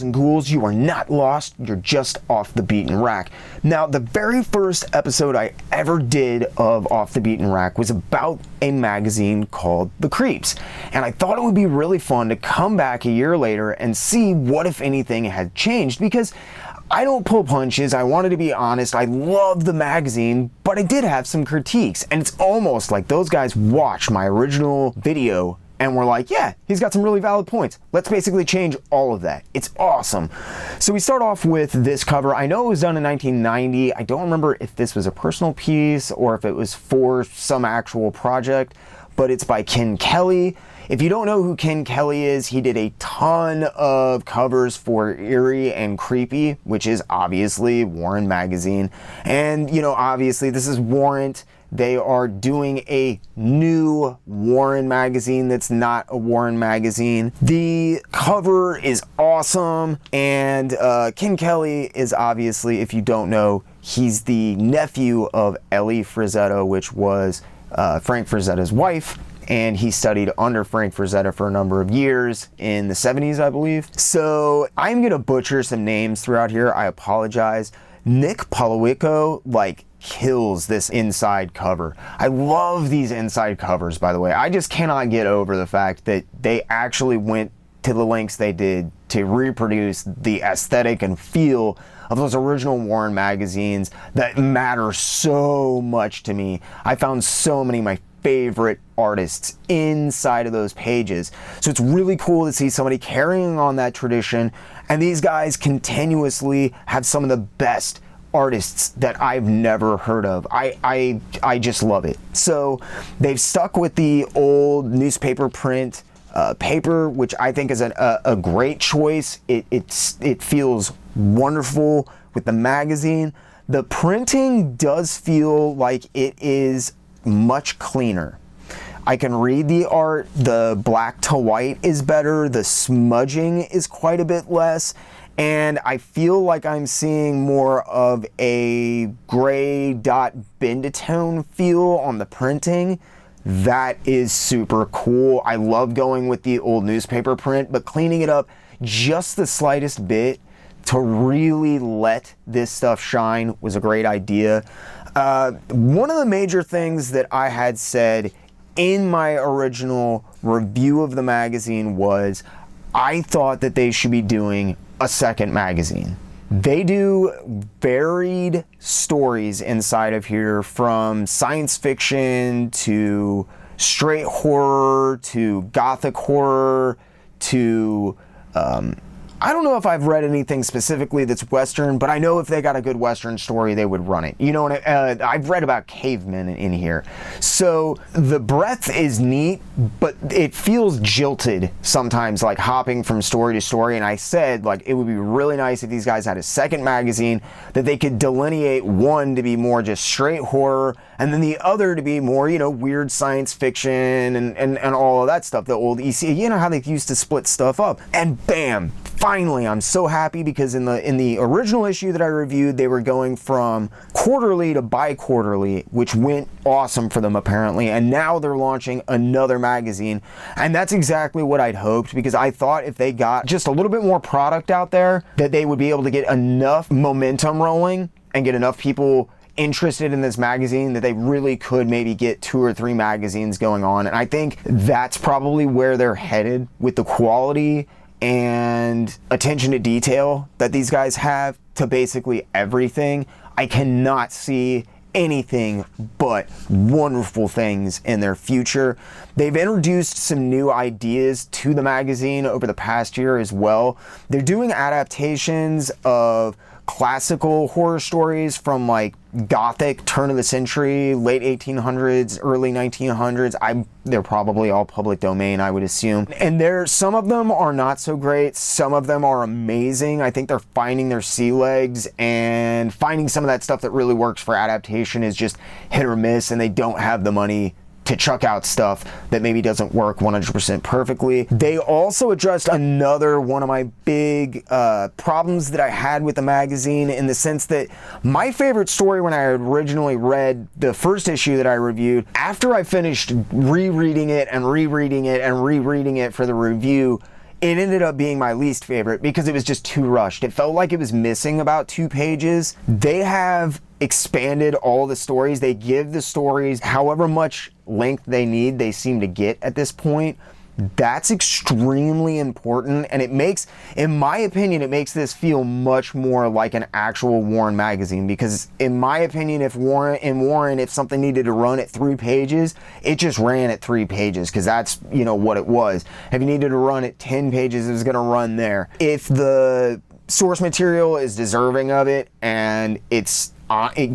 And ghouls, you are not lost, you're just off the beaten rack. Now, the very first episode I ever did of Off the Beaten Rack was about a magazine called The Creeps, and I thought it would be really fun to come back a year later and see what, if anything, had changed, because I don't pull punches. I wanted to be honest. I love the magazine, but I did have some critiques, and it's almost like those guys watched my original video and we're like, yeah, he's got some really valid points. Let's basically change all of that. It's awesome. So we start off with this cover. I know it was done in 1990. I don't remember if this was a personal piece or if it was for some actual project, but it's by Ken Kelly. If you don't know who Ken Kelly is, he did a ton of covers for Eerie and Creepy, which is obviously Warrant magazine. And, you know, obviously this is Warrant. They are doing a new Warrant magazine that's not a Warrant magazine. The cover is awesome, and Ken Kelly is obviously, if you don't know, he's the nephew of Ellie Frazetta, which was Frank Frazetta's wife, and he studied under Frank Frazetta for a number of years in the 70s, I believe. So I'm gonna butcher some names throughout here. I apologize. Nick Polowico, kills this inside cover. I love these inside covers, by the way. I just cannot get over the fact that they actually went to the lengths they did to reproduce the aesthetic and feel of those original Warrant magazines that matter so much to me. I found so many of my favorite artists inside of those pages. So it's really cool to see somebody carrying on that tradition, and these guys continuously have some of the best artists that I've never heard of. I just love it. So they've stuck with the old newspaper print paper, which I think is a great choice. It feels wonderful with the magazine. The printing does feel like it is much cleaner. I can read the art. The black to white is better. The smudging is quite a bit less. And I feel like I'm seeing more of a gray dot bend-a-tone feel on the printing. That is super cool. I love going with the old newspaper print, but cleaning it up just the slightest bit to really let this stuff shine was a great idea. One of the major things that I had said in my original review of the magazine was I thought that they should be doing a second magazine. They do varied stories inside of here, from science fiction to straight horror to gothic horror to I don't know if I've read anything specifically that's Western, but I know if they got a good Western story, they would run it. You know what I've read about cavemen in here. So the breadth is neat, but it feels jilted sometimes, like hopping from story to story. And I said, it would be really nice if these guys had a second magazine that they could delineate, one to be more just straight horror, and then the other to be more, weird science fiction and all of that stuff. The old EC, you know how they used to split stuff up. And bam! Finally, I'm so happy, because in the original issue that I reviewed, they were going from quarterly to bi-quarterly, which went awesome for them apparently, and now they're launching another magazine, and that's exactly what I'd hoped, because I thought if they got just a little bit more product out there, that they would be able to get enough momentum rolling and get enough people interested in this magazine that they really could maybe get 2 or 3 magazines going on. And I think that's probably where they're headed with the quality and attention to detail that these guys have to basically everything. I cannot see anything but wonderful things in their future. They've introduced some new ideas to the magazine over the past year as well. They're doing adaptations of classical horror stories from Gothic, turn of the century, late 1800s, early 1900s. They're probably all public domain, I would assume. And some of them are not so great. Some of them are amazing. I think they're finding their sea legs, and finding some of that stuff that really works for adaptation is just hit or miss, and they don't have the money to chuck out stuff that maybe doesn't work 100% perfectly. They also addressed another one of my big problems that I had with the magazine, in the sense that my favorite story when I originally read the first issue that I reviewed, after I finished rereading it and rereading it and rereading it for the review, it ended up being my least favorite because it was just too rushed. It felt like it was missing about 2 pages. They have expanded all the stories. They give the stories however much length they need, they seem to get at this point. That's extremely important, and it makes, in my opinion, it makes this feel much more like an actual Warren magazine, because in my opinion, if Warren, if something needed to run at 3 pages, it just ran at 3 pages, because that's, you know, what it was. If you needed to run at 10 pages, it was going to run there. If the source material is deserving of it, and it's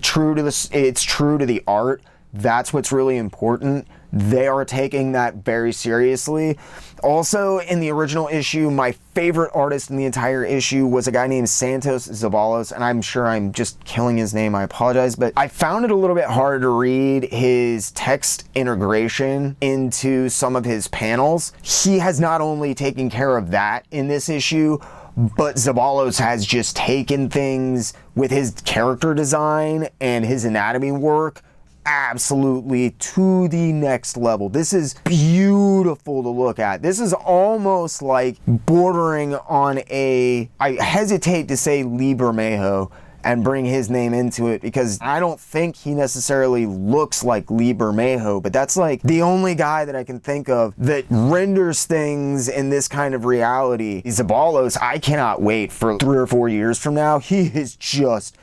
true to the art, that's what's really important. They are taking that very seriously. Also, in the original issue, my favorite artist in the entire issue was a guy named Santos Zabalos, and I'm sure I'm just killing his name, I apologize, but I found it a little bit hard to read his text integration into some of his panels. He has not only taken care of that in this issue, but Zabalos has just taken things with his character design and his anatomy work absolutely to the next level. This is beautiful to look at. This is almost like bordering on I hesitate to say Lee Bermejo and bring his name into it, because I don't think he necessarily looks like Lee Bermejo, but that's like the only guy that I can think of that renders things in this kind of reality. Zabalos, I cannot wait for 3 or 4 years from now. He is just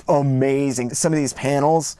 amazing. Some of these panels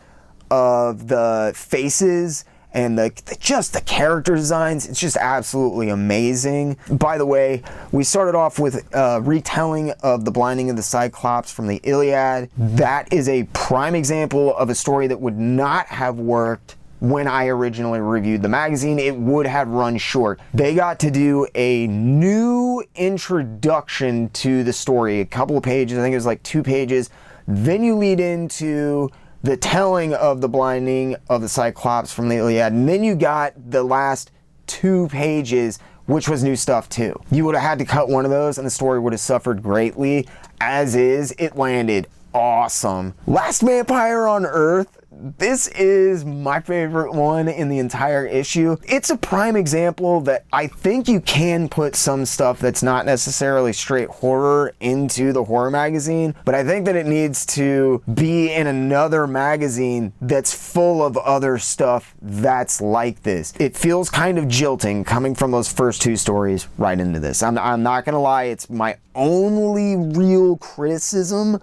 of the faces and just the character designs, it's just absolutely amazing. By the way, we started off with a retelling of the blinding of the Cyclops from the Iliad. That is a prime example of a story that would not have worked when I originally reviewed the magazine. It would have run short. They got to do a new introduction to the story, a couple of pages, I think it was like 2 pages. Then you lead into the telling of the blinding of the Cyclops from the Iliad, and then you got the last 2 pages, which was new stuff too. You would have had to cut one of those and the story would have suffered greatly. As is, it landed awesome. Last Vampire on Earth, this is my favorite one in the entire issue. It's a prime example that I think you can put some stuff that's not necessarily straight horror into the horror magazine, but I think that it needs to be in another magazine that's full of other stuff that's like this. It feels kind of jilting coming from those first 2 stories right into this. I'm not gonna lie, it's my only real criticism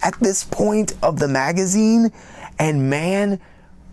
at this point of the magazine. And man,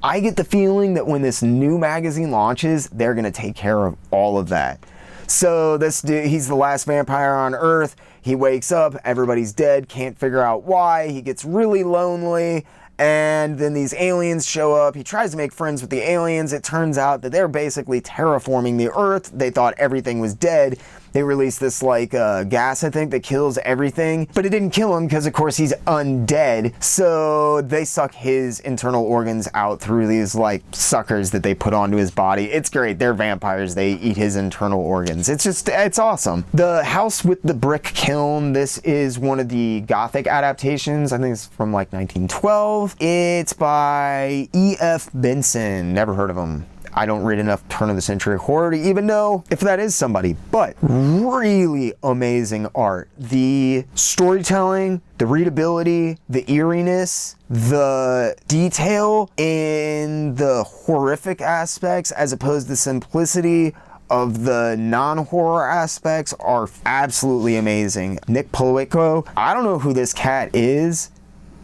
I get the feeling that when this new magazine launches, they're going to take care of all of that. So this dude, he's the last vampire on Earth. He wakes up, everybody's dead, can't figure out why. He gets really lonely, and then these aliens show up. He tries to make friends with the aliens. It turns out that they're basically terraforming the Earth. They thought everything was dead. They released this gas, I think, that kills everything, but it didn't kill him because of course he's undead. So they suck his internal organs out through these suckers that they put onto his body. It's great. They're vampires. They eat his internal organs. It's awesome. The House with the Brick Kiln. This is one of the Gothic adaptations. I think it's from 1912. It's by E.F. Benson. Never heard of him. I don't read enough turn of the century horror to even know if that is somebody, but really amazing art. The storytelling, the readability, the eeriness, the detail in the horrific aspects as opposed to the simplicity of the non-horror aspects are absolutely amazing. Nick Polowitko, I don't know who this cat is.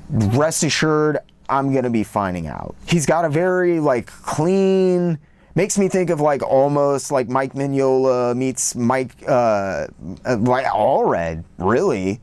Rest assured, I'm gonna be finding out. He's got a very clean, makes me think of almost like Mike Mignola meets Mike Allred, really.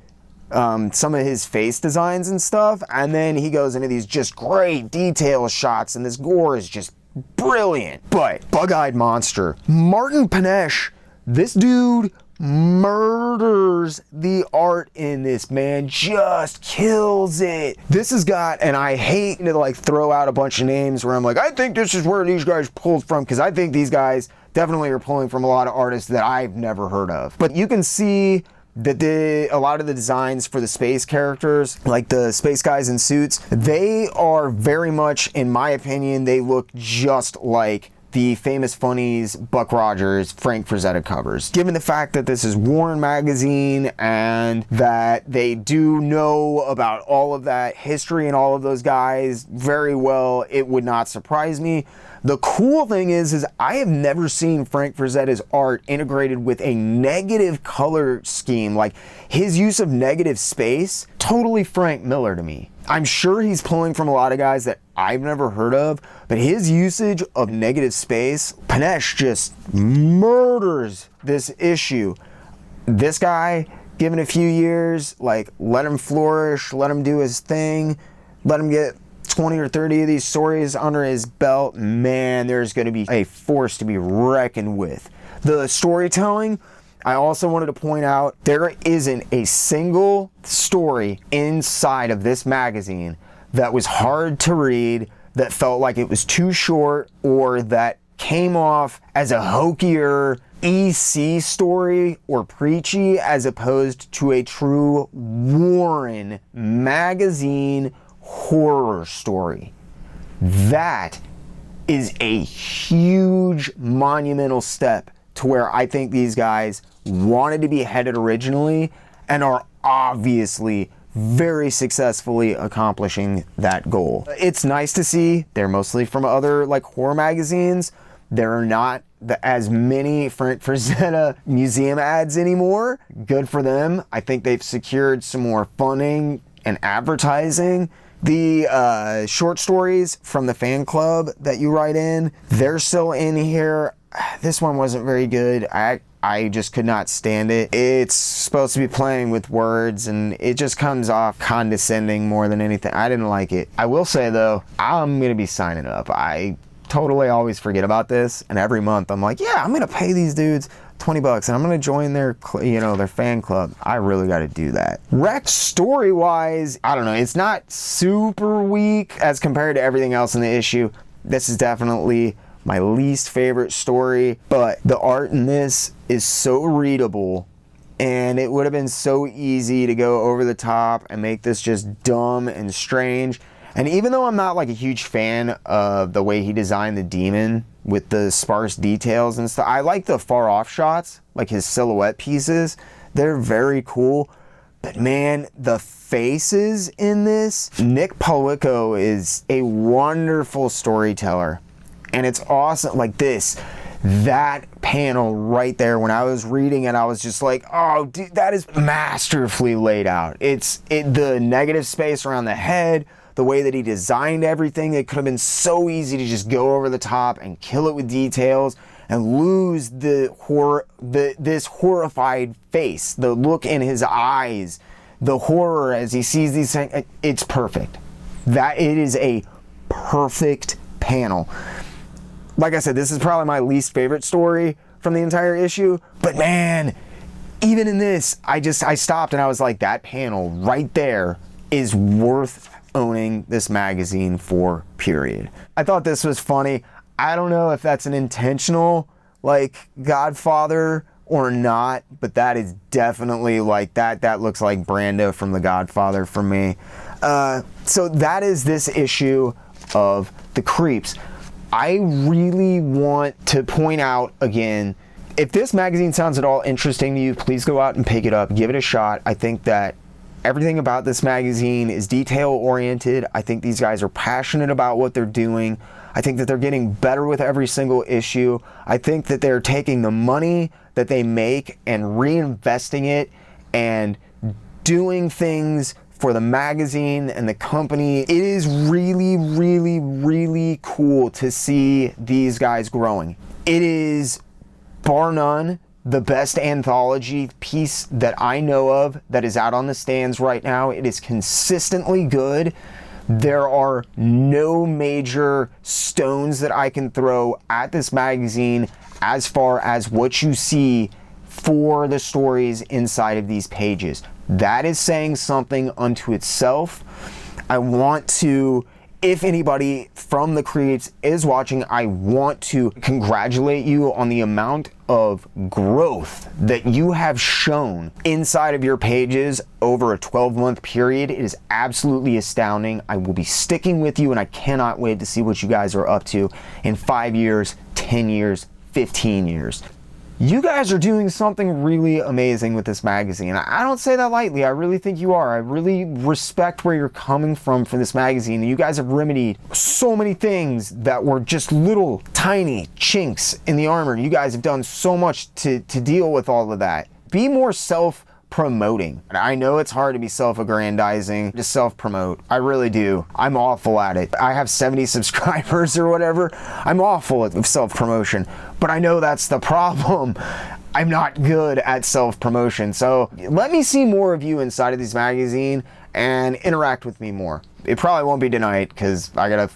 Some of his face designs and stuff, and then he goes into these just great detail shots, and this gore is just brilliant. But Bug-Eyed Monster, Martin Panesh, this dude murders the art in this, man. Just kills it. This has got, and I hate to throw out a bunch of names where I'm I think this is where these guys pulled from, because I think these guys definitely are pulling from a lot of artists that I've never heard of. But you can see that a lot of the designs for the space characters, like the space guys in suits, they are very much, in my opinion, they look just like the Famous Funnies, Buck Rogers, Frank Frazetta covers. Given the fact that this is Warrant magazine and that they do know about all of that history and all of those guys very well, it would not surprise me. The cool thing is I have never seen Frank Frazetta's art integrated with a negative color scheme. Like, his use of negative space, totally Frank Miller to me. I'm sure he's pulling from a lot of guys that I've never heard of, but his usage of negative space, Panesh just murders this issue. This guy, given a few years, like, let him flourish, let him do his thing, let him get 20 or 30 of these stories under his belt, man, there's going to be a force to be reckoned with. The storytelling, I also wanted to point out, there isn't a single story inside of this magazine that was hard to read, that felt like it was too short, or that came off as a hokier EC story or preachy, as opposed to a true Warren magazine horror story. That is a huge monumental step to where I think these guys wanted to be headed originally and are obviously very successfully accomplishing that goal. It's nice to see they're mostly from other like horror magazines. There are not as many Frank Frazetta museum ads anymore. Good for them. I think they've secured some more funding and advertising. The short stories from the fan club that you write in, they're still in here. This one wasn't very good. I just could not stand it. It's supposed to be playing with words and it just comes off condescending more than anything. I didn't like it. I will say though, I'm gonna be signing up. I totally always forget about this, and every month I'm like, yeah, I'm gonna pay these dudes $20 and I'm gonna join their, their fan club. I really got to do that. Wreck story wise, I don't know, it's not super weak as compared to everything else in the issue. This is definitely my least favorite story, but the art in this is so readable, and it would have been so easy to go over the top and make this just dumb and strange. And even though I'm not like a huge fan of the way he designed the demon with the sparse details and stuff, I like the far off shots, like his silhouette pieces. They're very cool. But man, the faces in this, Nick Polico is a wonderful storyteller. And it's awesome, like that panel right there, when I was reading it, I was just like, oh dude, that is masterfully laid out. The negative space around the head, the way that he designed everything, it could have been so easy to just go over the top and kill it with details and lose the this horrified face, the look in his eyes, the horror as he sees these things. It's perfect. It is a perfect panel. Like I said, this is probably my least favorite story from the entire issue, but man, even in this, I stopped and I was like, that panel right there is worth owning this magazine for, period. I thought this was funny. I don't know if that's an intentional like Godfather or not, but that is definitely like that looks like Brando from The Godfather for me. So that is this issue of The Creeps. I really want to point out again, if this magazine sounds at all interesting to you, please go out and pick it up, give it a shot. I think that everything about this magazine is detail oriented. I think these guys are passionate about what they're doing. I think that they're getting better with every single issue. I think that they're taking the money that they make and reinvesting it and doing things for the magazine and the company. It is really, really, really cool to see these guys growing. It is, bar none, the best anthology piece that I know of that is out on the stands right now. It is consistently good. There are no major stones that I can throw at this magazine as far as what you see for the stories inside of these pages. That is saying something unto itself. I want to, if anybody from the Creeps is watching, I want to congratulate you on the amount of growth that you have shown inside of your pages over a 12-month period. It is absolutely astounding. I will be sticking with you, and I cannot wait to see what you guys are up to in 5 years, 10 years, 15 years. You guys are doing something really amazing with this magazine. I don't say that lightly. I really think you are. I really respect where you're coming from for this magazine. You guys have remedied so many things that were just little tiny chinks in the armor. You guys have done so much to deal with all of that. Be more self-promoting. I know it's hard to be self-aggrandizing, to self-promote. I really do. I'm awful at it. I have 70 subscribers or whatever. I'm awful at self-promotion, but I know that's the problem. I'm not good at self-promotion. So let me see more of you inside of this magazine and interact with me more. It probably won't be tonight because I gotta,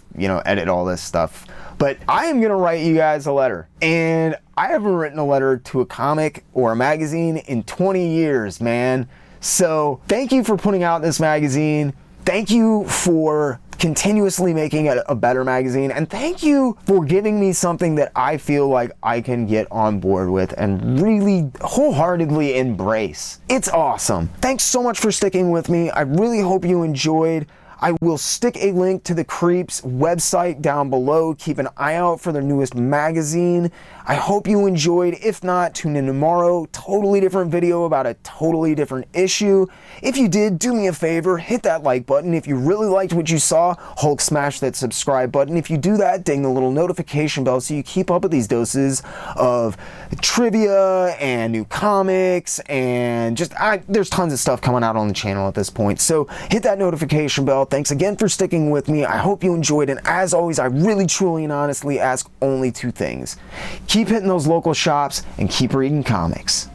edit all this stuff. But I am gonna write you guys a letter. And I haven't written a letter to a comic or a magazine in 20 years, man. So thank you for putting out this magazine. Thank you for continuously making it a better magazine. And thank you for giving me something that I feel like I can get on board with and really wholeheartedly embrace. It's awesome. Thanks so much for sticking with me. I really hope you enjoyed. I will stick a link to the Creeps website down below. Keep an eye out for their newest magazine. I hope you enjoyed. If not, tune in tomorrow. Totally different video about a totally different issue. If you did, do me a favor, hit that like button. If you really liked what you saw, Hulk smash that subscribe button. If you do that, ding the little notification bell so you keep up with these doses of trivia and new comics and just, there's tons of stuff coming out on the channel at this point. So hit that notification bell. Thanks again for sticking with me. I hope you enjoyed, and as always, I really, truly, and honestly ask only two things. Keep hitting those local shops and keep reading comics.